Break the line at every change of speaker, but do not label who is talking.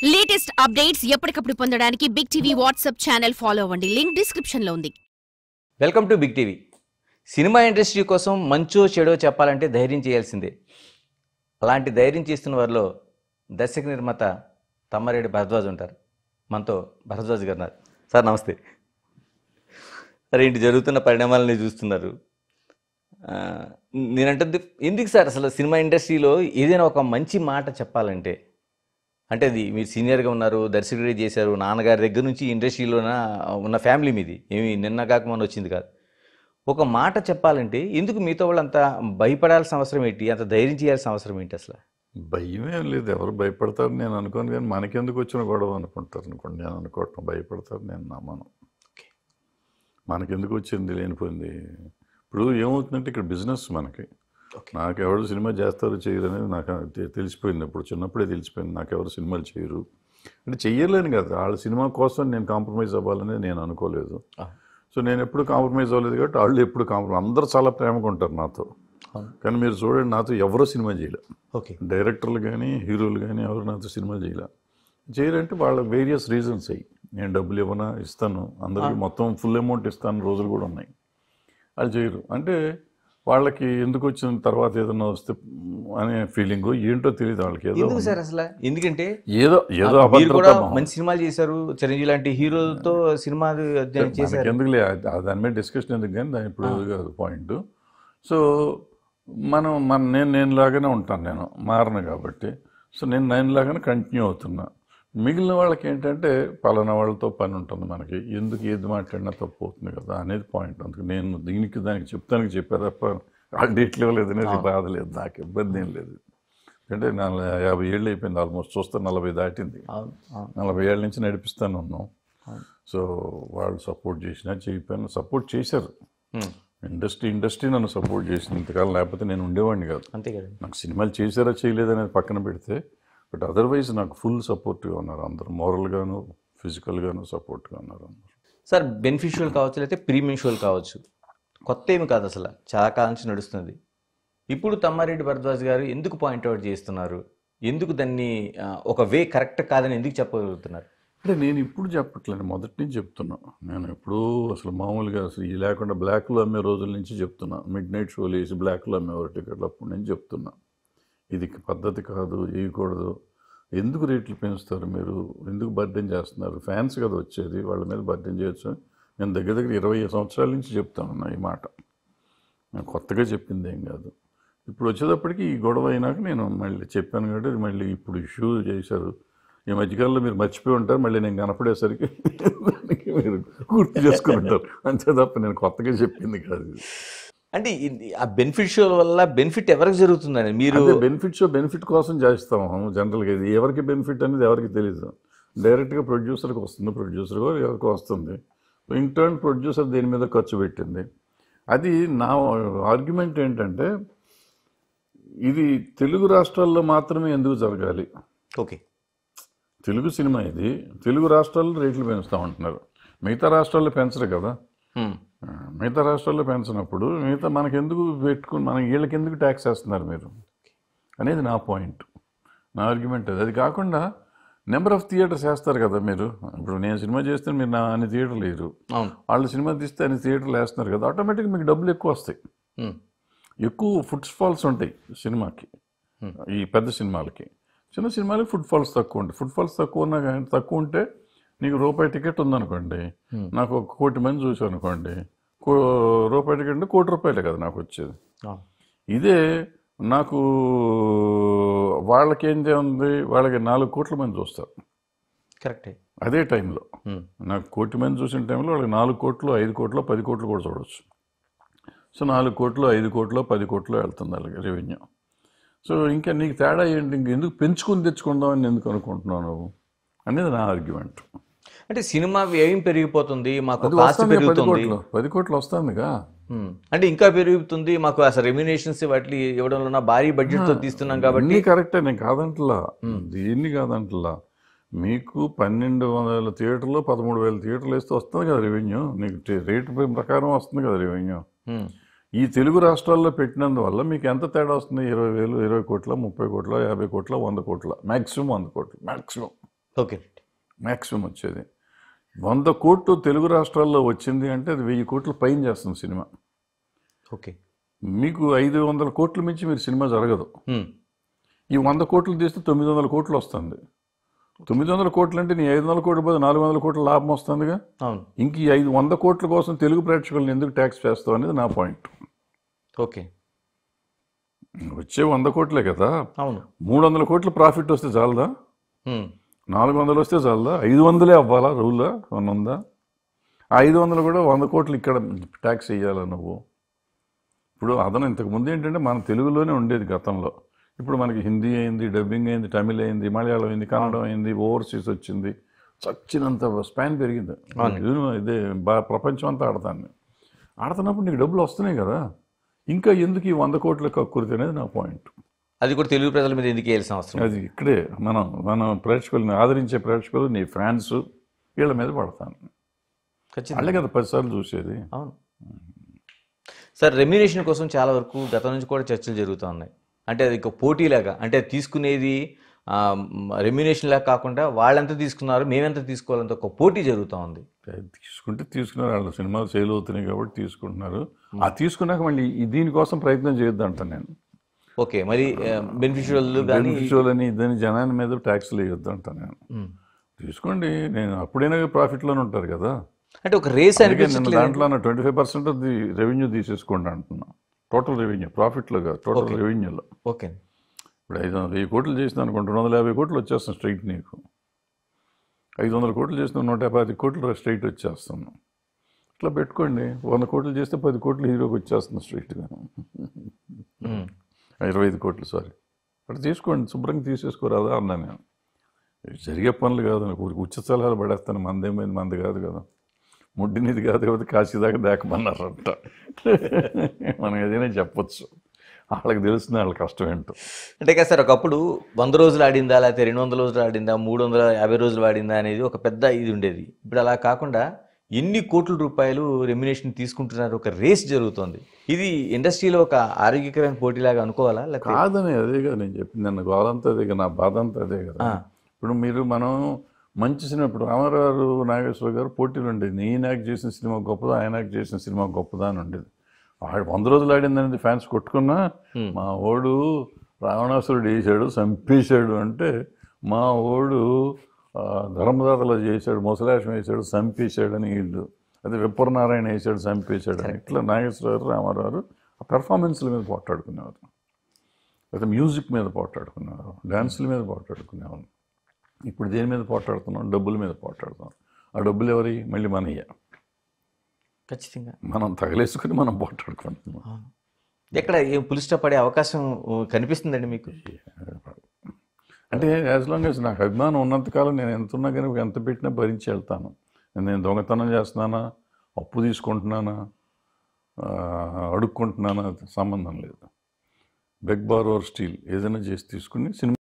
Latest updates ఎప్పటికప్పుడు పొందడానికి big TV WhatsApp channel follow అవ్వండి. లింక్ డిస్క్రిప్షన్ లో ఉంది.
Welcome to big TV. Cinema industry కోసం మంచో చెడో చెప్పాలంటే ధైర్యం చేయాల్సిందే. అలాంటి ధైర్యం చేస్తున్న వారిలో దర్శక నిర్మాత తమ్మారెడ్డి భరద్వాజ్ ఉంటారు. మనతో భరద్వాజ్ గారు ఉన్నారు. సార్ నమస్తే. సరే, ఇంటి జరుగుతున్న పరిణామాలని చూస్తున్నారు. నేనంటుంది ఎందుకు సార్ అసలు సినిమా ఇండస్ట్రీలో ఏదైనా ఒక మంచి మాట చెప్పాలంటే, అంటే అది మీరు సీనియర్గా ఉన్నారు, దర్శకుడిగా చేశారు, నాన్నగారి దగ్గర నుంచి ఇండస్ట్రీలోన ఉన్న ఫ్యామిలీ మీది, ఏమి నిన్న కాక మొన్న వచ్చింది కాదు. ఒక మాట చెప్పాలంటే ఎందుకు మీతో వాళ్ళు అంత భయపడాల్సిన అవసరం ఏంటి, అంత ధైర్యం చేయాల్సిన అవసరం ఏంటి? అసలు
భయమేం లేదు, ఎవరు భయపడతారు నేను అనుకోను, కానీ మనకెందుకు వచ్చిన గొడవ అనుకుంటారు అనుకోండి. నేను అనుకోవటం భయపడతారు నేను నమ్మను. మనకెందుకు వచ్చింది లేనిపోయింది. ఇప్పుడు ఏమవుతుందంటే ఇక్కడ బిజినెస్ మనకి, నాకు ఎవరు సినిమా చేస్తారు చేయరు అనేది నాకు తెలిసిపోయింది. ఇప్పుడు చిన్నప్పుడే తెలిసిపోయింది నాకు ఎవరు సినిమాలు చేయరు అంటే. చెయ్యలేను కదా, వాళ్ళ సినిమా కోసం నేను కాంప్రమైజ్ అవ్వాలనేది నేను అనుకోలేదు. సో నేను ఎప్పుడు కాంప్రమైజ్ అవ్వలేదు కాబట్టి వాళ్ళు ఎప్పుడు కాంప్రమైజ్. అందరూ చాలా ప్రేమగా ఉంటారు నాతో, కానీ మీరు చూడండి నాతో ఎవరో సినిమా చేయలే. డైరెక్టర్లు కానీ హీరోలు కానీ ఎవరు నాతో సినిమాలు చేయరంటే వాళ్ళ వేరియస్ రీజన్స్ అయ్యి. నేను డబ్బులు ఇవ్వనా, ఇస్తాను అందరికీ మొత్తం ఫుల్ అమౌంట్ ఇస్తాను రోజులు కూడా ఉన్నాయి. వాళ్ళు చేయరు అంటే వాళ్ళకి ఎందుకు వచ్చిన తర్వాత ఏదన్నా వస్తే అనే ఫీలింగ్ ఏంటో తెలియదు వాళ్ళకి. ఏదో
సార్ అసలు ఎందుకంటే
ఏదో
మంచి సినిమాలు చేశారు, చిరంజీవి లాంటి హీరోలతో సినిమా చేశారు.
ఎందుకులే దాని మీద డిస్కషన్ ఎందుకు, కానీ దాని ఇప్పుడు కాదు పాయింట్. సో నేను లాగానే ఉంటాను, నేను మారను కాబట్టి. సో నేను లాగానే కంటిన్యూ అవుతున్నా. మిగిలిన వాళ్ళకి ఏంటంటే పలానా వాళ్ళతో పని ఉంటుంది మనకి, ఎందుకు ఏది మాట్లాడినా తప్పు అవుతుంది కదా అనేది పాయింట్. అందుకు నేను దానికి చెప్తానికి చెప్పా తప్ప వాళ్ళు డేట్లు ఇవ్వలేదు అనేది బాధ లేదు, నాకు ఇబ్బంది ఏం లేదు. అంటే 50 ఏళ్ళు అయిపోయింది ఆల్మోస్ట్, చూస్తే 40 దాటింది. 40 ఏళ్ళ నుంచి నడిపిస్తాను ఉన్నాం. సో వాళ్ళు సపోర్ట్ చేసినా చేయకపోయినా సపోర్ట్ చేశారు. ఇండస్ట్రీ నన్ను సపోర్ట్ చేసింది ఇంతకాలం, లేకపోతే నేను ఉండేవాడిని కాదు.
అంతే కదా.
నాకు సినిమాలు చేశారా చేయలేదనేది పక్కన పెడితే, బట్ అదర్వైజ్ నాకు ఫుల్ సపోర్ట్గా ఉన్నారు అందరూ, మోరల్గాను ఫిజికల్గాను సపోర్ట్గా ఉన్నారు అందరూ.
సార్ బెనిఫిషియల్ కావచ్చు, లేకపోతే ప్రీమిన్షియల్ కావచ్చు, కొత్త ఏమి కాదు, అసలు చాలా కాలం నుంచి నడుస్తుంది. ఇప్పుడు తమ్మారెడ్డి భరద్వాజ్ గారు ఎందుకు పాయింట్అవుట్ చేస్తున్నారు, ఎందుకు దాన్ని ఒక వే కరెక్ట్ కాదని ఎందుకు చెప్పగలుగుతున్నారు?
అంటే నేను ఇప్పుడు చెప్పట్లేదు, మొదటి నుంచి చెప్తున్నా. నేను ఎప్పుడూ అసలు మామూలుగా అసలు ఈ లేకుండా బ్లాక్లో అమ్మే రోజుల నుంచి చెప్తున్నా. మిడ్ నైట్ షోలు వేసి బ్లాక్లో అమ్మేవారు టికెట్లు, అప్పుడు నేను చెప్తున్నా ఇది పద్ధతి కాదు, వేయకూడదు. ఎందుకు రేట్లు పెంచుతారు మీరు, ఎందుకు బర్డెన్ చేస్తున్నారు, ఫ్యాన్స్ కదా వచ్చేది, వాళ్ళ మీద బర్డెన్ చేయొచ్చు. నేను దగ్గర 20 సంవత్సరాల నుంచి చెప్తాను ఈ మాట, నేను కొత్తగా చెప్పింది ఏం కాదు. ఇప్పుడు వచ్చేటప్పటికి ఈ గొడవ అయినాక నేను మళ్ళీ చెప్పాను కాబట్టి మళ్ళీ ఇప్పుడు ఇష్యూ చేశారు. ఈ మధ్యకాలంలో మీరు మర్చిపోయి ఉంటారు, మళ్ళీ నేను కనపడేసరికి మీరు గుర్తు చేసుకుని ఉంటారు అంతే తప్ప నేను కొత్తగా చెప్పింది కాదు.
అంటే ఆ బెనిఫిషియల్ వల్ల బెనిఫిట్ ఎవరికి జరుగుతుందని మీరు
బెనిఫిట్ కోసం చేస్తాము జనరల్గా. ఇది ఎవరికి బెనిఫిట్ అనేది ఎవరికి తెలియదు. డైరెక్ట్గా ప్రొడ్యూసర్కి వస్తుంది, ప్రొడ్యూసర్ ఎవరికి వస్తుంది, ఇంటర్న్ ప్రొడ్యూసర్ దేని మీద ఖర్చు పెట్టింది. అది నా ఆర్గ్యుమెంట్ ఏంటంటే, ఇది తెలుగు రాష్ట్రాల్లో మాత్రమే ఎందుకు జరగాలి?
ఓకే,
తెలుగు సినిమా ఇది, తెలుగు రాష్ట్రాల్లో రేట్లు పెంచుతూ ఉంటున్నారు, మిగతా రాష్ట్రాల్లో పెంచరు కదా. మిగతా రాష్ట్రాల్లో పెంచినప్పుడు మిగతా మనకెందుకు పెట్టుకుని మన వీళ్ళకి ఎందుకు ట్యాక్స్ వేస్తున్నారు మీరు అనేది నా పాయింట్, నా ఆర్గ్యుమెంట్ అది. అది కాకుండా నెంబర్ ఆఫ్ థియేటర్స్ వేస్తారు కదా మీరు. ఇప్పుడు నేను సినిమా చేస్తే మీరు నా అన్ని థియేటర్లు వేయరు, వాళ్ళు సినిమా తీస్తే అన్ని థియేటర్లు వేస్తున్నారు కదా, ఆటోమేటిక్గా మీకు డబ్బులు ఎక్కువ వస్తాయి, ఎక్కువ ఫుడ్ ఫాల్స్ ఉంటాయి సినిమాకి. ఈ పెద్ద సినిమాలకి, చిన్న సినిమాలకి ఫుడ్ ఫాల్స్ తక్కువ ఉంటాయి. ఫుడ్ ఫాల్స్ తక్కువ ఉంటే నీకు రూపాయి టికెట్ ఉందనుకోండి, నాకు 1 కోటి మంది చూసాను అనుకోండి, రూపాయి టికెట్ అంటే 1 కోటి రూపాయలే కదా నాకు వచ్చేది. ఇదే నాకు వాళ్ళకేం ఉంది, వాళ్ళకి 4 కోట్ల మంది చూస్తారు
కరెక్టే.
అదే టైంలో నాకు 1 కోటి మంది చూసిన టైంలో వాళ్ళకి 4 కోట్లు 5 కోట్లు 10 కోట్లు కూడా చూడవచ్చు. సో 4 కోట్లు 5 కోట్లు 10 కోట్లు వెళ్తుంది వాళ్ళకి రెవెన్యూ. సో ఇంకా నీకు తేడా ఏంటి, ఇంకెందుకు పెంచుకుని తెచ్చుకుందామని ఎందుకు అనుకుంటున్నావు నువ్వు అనేది నా ఆర్గ్యుమెంట్.
అంటే సినిమా వ్యయం పెరిగిపోతుంది, మాకు కాస్ట్ పెరుగుతుంది,
10 కోట్లు వస్తుందిగా,
అంటే ఇంకా పెరుగుతుంది, మాకు అసలు రెమ్యునేషన్స్ వాటి ఇవ్వడంలో భారీ బడ్జెట్తో తీస్తున్నాం కాబట్టి.
కరెక్టే, నేను కాదంటలా, దీన్ని కాదంటలా. మీకు 1200 థియేటర్లు 13,000 థియేటర్లు వేస్తే వస్తుంది కదా రెవెన్యూ, నీకు రేటు ప్రకారం వస్తుంది కదా రెవెన్యూ. ఈ తెలుగు రాష్ట్రాల్లో పెట్టినందువల్ల మీకు ఎంత తేడా వస్తుంది? 20,000, 20 కోట్ల, 30 కోట్ల, 50 కోట్ల, 100 కోట్ల, మ్యాక్సిమం 100 కోట్లు మ్యాక్సిమం.
ఓకే.
మ్యాక్సిమం వచ్చేది. 100 కోట్లు తెలుగు రాష్ట్రాల్లో వచ్చింది అంటే అది 1000 కోట్ల పైన చేస్తుంది సినిమా.
ఓకే.
మీకు 500 కోట్ల మించి మీరు సినిమా జరగదు. ఈ 100 కోట్లు తీస్తే 900 కోట్లు వస్తుంది. 900 కోట్లు అంటే నీ 500 కోట్ల బదులు 400 కోట్ల లాభం వస్తుందిగా.
అవును.
ఇంక ఈ 100 కోట్ల కోసం తెలుగు ప్రేక్షకులను ఎందుకు ట్యాక్స్ చేస్తావు అనేది నా పాయింట్.
ఓకే.
వచ్చే 100 కోట్లే కదా.
అవును.
300 కోట్ల ప్రాఫిట్ వస్తే చాలదా? 400 వస్తే చాలదా? 500 అవ్వాలా? రూలా ఏమన్నా ఉందా? 500 కూడా 100 కోట్లు ఇక్కడ ట్యాక్స్ వేయాలా నువ్వు? ఇప్పుడు అదనం ఇంతకుముందు ఏంటంటే మన తెలుగులోనే ఉండేది గతంలో. ఇప్పుడు మనకి హిందీ అయింది, డబ్బింగ్ అయింది, తమిళ్ అయింది, మలయాళం అయింది, కన్నడం అయింది, ఓవర్సీస్ వచ్చింది. చచ్చినంత స్పాన్ పెరిగింది. ఇదే ప్రపంచం అంతా ఆడుతున్నప్పుడు నీకు డబ్బులు వస్తున్నాయి కదా. ఇంకా ఎందుకు ఈ 100 కోట్ల కక్కుర్తి అనేది నా పాయింట్.
అది కూడా తెలుగు ప్రజల మీద ఎందుకు వేయాల్సిన అవసరం?
అది ఇక్కడే మనం ప్రేక్షకుల్ని ఆదరించే ప్రేక్షకులు, నీ ఫ్యాన్స్ వీళ్ళ మీద పడతాను. వాళ్ళే కదా 10 సార్లు చూసేది.
అవును సార్. రెమ్యునేషన్ కోసం చాలా వరకు గతం నుంచి కూడా చర్చలు జరుగుతూ ఉన్నాయి. అంటే అది ఒక పోటీలాగా, అంటే తీసుకునేది రెమ్యునేషన్ లాగా కాకుండా వాళ్ళెంత తీసుకున్నారు మేమెంత తీసుకోవాలంత ఒక పోటీ జరుగుతూ ఉంది.
తీసుకున్నారు, వాళ్ళ సినిమాలు సేల్ అవుతున్నాయి కాబట్టి తీసుకుంటున్నారు. ఆ తీసుకున్నాక మళ్ళీ దీనికోసం ప్రయత్నం చేయొద్దు అంటాను నేను.
ఓకే. మరి బెనిఫిషియల్
అని దాని జనాన్ని మీద ట్యాక్స్లు వేయొద్దు అంటాను నేను. తీసుకోండి, నేను అప్పుడైనా ప్రాఫిట్లోనే ఉంటారు కదా.
అంటే ఒక రేస్
దాంట్లో 25% ఆఫ్ ది రెవెన్యూ తీసేసుకోండి అంటున్నా. టోటల్ రెవెన్యూ, ప్రాఫిట్లో కాదు, టోటల్ రెవెన్యూలో.
ఓకే.
ఇప్పుడు 1000 కోట్లు చేసిన అనుకుంటా 250 కోట్లు వచ్చేస్తాను స్ట్రైట్ నీకు. 500 కోట్లు చేసిన 150 కోట్లు స్ట్రైట్ వచ్చేస్తాను. ఇట్లా పెట్టుకోండి. 100 కోట్లు చేస్తే 10 కోట్లు హీరోకి వచ్చేస్తుంది స్ట్రైట్గా. 25 కోట్లు సారీ అట్లా తీసుకోండి, శుభ్రంగా తీసేసుకోరాదా అన్నా నేను. జరిగే పనులు కాదు, ఉచిత సలహాలు పడేస్తాను. మందేమైంది, మంది కాదు కదా. ముడ్డినిది కాదు కాబట్టి కాశీ దాకా దాకమన్నారంట. మనం ఏదైనా చెప్పొచ్చు, వాళ్ళకి తెలుస్తుంది వాళ్ళ కష్టం ఏంటో.
అంటే కదా సార్, ఒకప్పుడు 100 రోజులు ఆడిందా, లేకపోతే 200 రోజులు ఆడిందా, 350 రోజులు ఆడిందా అనేది ఒక పెద్ద ఇది ఉండేది. ఇప్పుడు అలా కాకుండా ఎన్ని కోట్ల రూపాయలు రెమ్యునేషన్ తీసుకుంటున్నారు, ఒక రేస్ జరుగుతుంది. ఇది ఇండస్ట్రీలో ఒక ఆరోగ్యకరమైన పోటీలాగా అనుకోవాలా? లేకపోతే
కాదని అదే కదా నేను చెప్పింది. నన్ను గోలంతా అదే కదా, నా బాధ అంతా అదే కదా. ఇప్పుడు మనం మంచి సినిమా, ఇప్పుడు రామారావు నాగేశ్వర గారు పోటీలు ఉండేది. నేను యాక్ట్ చేసిన సినిమా గొప్పదా, ఆయన యాక్ట్ చేసిన సినిమా గొప్పదా అని ఉండేది. 100 రోజులు ఆడింది అనేది ఫ్యాన్స్ కొట్టుకున్నా, మా ఓడు రావణాసురుడు వేసాడు చంపేశాడు అంటే, మా ఓడు ధర్మదాతలో చేశాడు, ముసలాశం వేసాడు చంపేశాడు అని వీళ్ళు, అదే విప్పరనారాయణ వేసాడు చంపేశాడు అని. ఇట్లా నాగేశ్వరరావు రామారావు ఆ పెర్ఫార్మెన్స్ల మీద పోట్లాడుకునేవారు, లేదా మ్యూజిక్ మీద పోట్లాడుకునేవారు, డ్యాన్సుల మీద పోట్లాడుకునేవారు. ఇప్పుడు దేని మీద పోట్లాడుతున్నాం? డబ్బుల మీద పోట్లాడుతున్నాం. ఆ డబ్బులు ఎవరి? మళ్ళీ మనయ్య.
ఖచ్చితంగా
మనం తగలేసుకుని మనం పోట్లాడుకుంటున్నాం.
ఎక్కడ ఏం పులిస్టా పడే అవకాశం కనిపిస్తుందండి మీకు?
అంటే యాజ్ లాంగ్ యాజ్ నాకు అభిమానం ఉన్నంతకాలం నేను ఎంత ఉన్నా కానీ ఎంత పెట్టినా భరించి వెళ్తాను. నేను దొంగతనం చేస్తున్నానా, అప్పు తీసుకుంటున్నానా, అడుక్కుంటున్నానా, సంబంధం లేదు. బెగ్ బార్ ఓవర్ స్టీల్ ఏదైనా చేసి తీసుకుని సినిమా